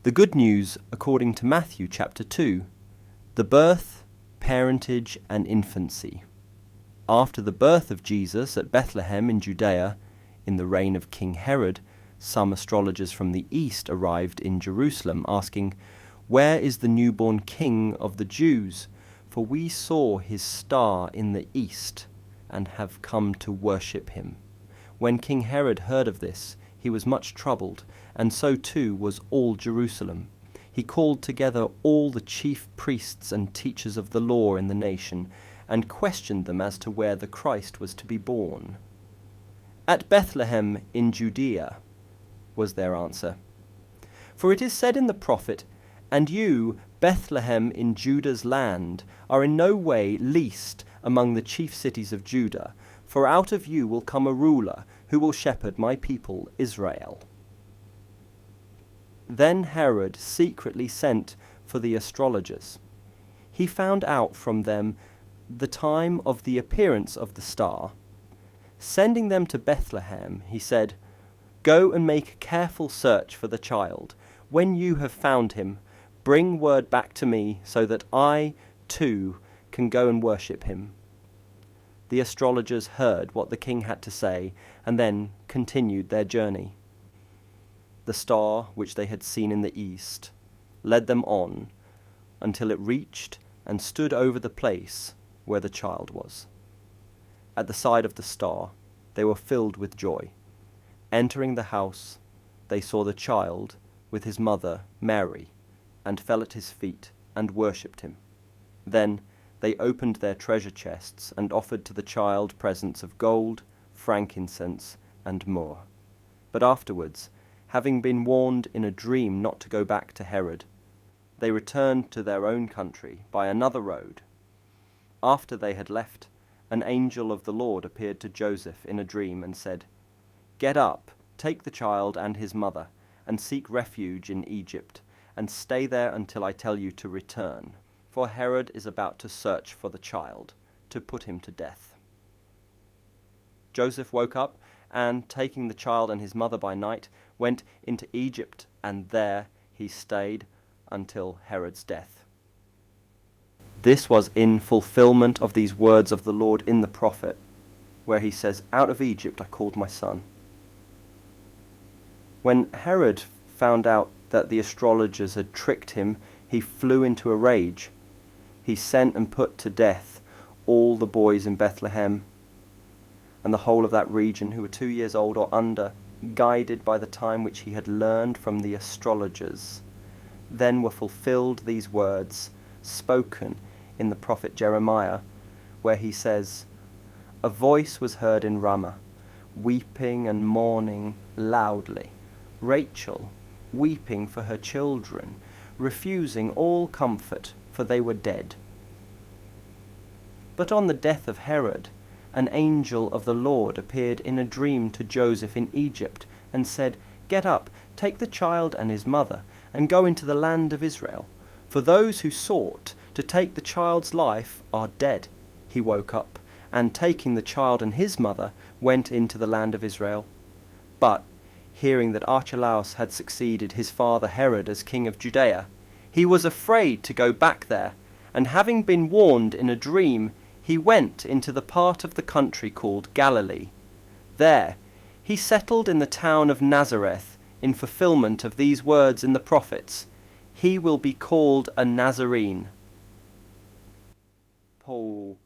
The good news according to Matthew chapter 2, the birth, parentage and infancy. After the birth of Jesus at Bethlehem in Judea, in the reign of King Herod, some astrologers from the east arrived in Jerusalem, asking, "Where is the newborn King of the Jews? For we saw his star in the east, and have come to worship him." When King Herod heard of this, he was much troubled, and so too was all Jerusalem. He called together all the chief priests and teachers of the law in the nation, and questioned them as to where the Christ was to be born. "At Bethlehem in Judea," was their answer. "For it is said in the prophet, 'And you, Bethlehem in Judah's land, are in no way least among the chief cities of Judah, for out of you will come a ruler who will shepherd my people Israel.'" Then Herod secretly sent for the astrologers. He found out from them the time of the appearance of the star. Sending them to Bethlehem, he said, "Go and make a careful search for the child. When you have found him, bring word back to me so that I, too, can go and worship him." The astrologers heard what the king had to say and then continued their journey. The star, which they had seen in the east, led them on until it reached and stood over the place where the child was. At the sight of the star, they were filled with joy. Entering the house, they saw the child with his mother, Mary, and fell at his feet and worshipped him. Then they opened their treasure chests and offered to the child presents of gold, frankincense, and myrrh. But afterwards, having been warned in a dream not to go back to Herod, they returned to their own country by another road. After they had left, an angel of the Lord appeared to Joseph in a dream and said, "Get up, take the child and his mother, and seek refuge in Egypt, and stay there until I tell you to return, for Herod is about to search for the child, to put him to death." Joseph woke up, and taking the child and his mother by night, went into Egypt, and there he stayed until Herod's death. This was in fulfillment of these words of the Lord in the prophet, where he says, "Out of Egypt I called my son." When Herod found out that the astrologers had tricked him, he flew into a rage. He sent and put to death all the boys in Bethlehem and the whole of that region who were 2 years old or under, guided by the time which he had learned from the astrologers. Then were fulfilled these words, spoken in the prophet Jeremiah, where he says, "A voice was heard in Ramah, weeping and mourning loudly, Rachel weeping for her children, refusing all comfort, for they were dead." But on the death of Herod, an angel of the Lord appeared in a dream to Joseph in Egypt, and said, "Get up, take the child and his mother, and go into the land of Israel. For those who sought to take the child's life are dead." He woke up, and taking the child and his mother, went into the land of Israel. But, hearing that Archelaus had succeeded his father Herod as king of Judea, he was afraid to go back there, and having been warned in a dream, he went into the part of the country called Galilee. There he settled in the town of Nazareth, in fulfillment of these words in the prophets, "He will be called a Nazarene." Paul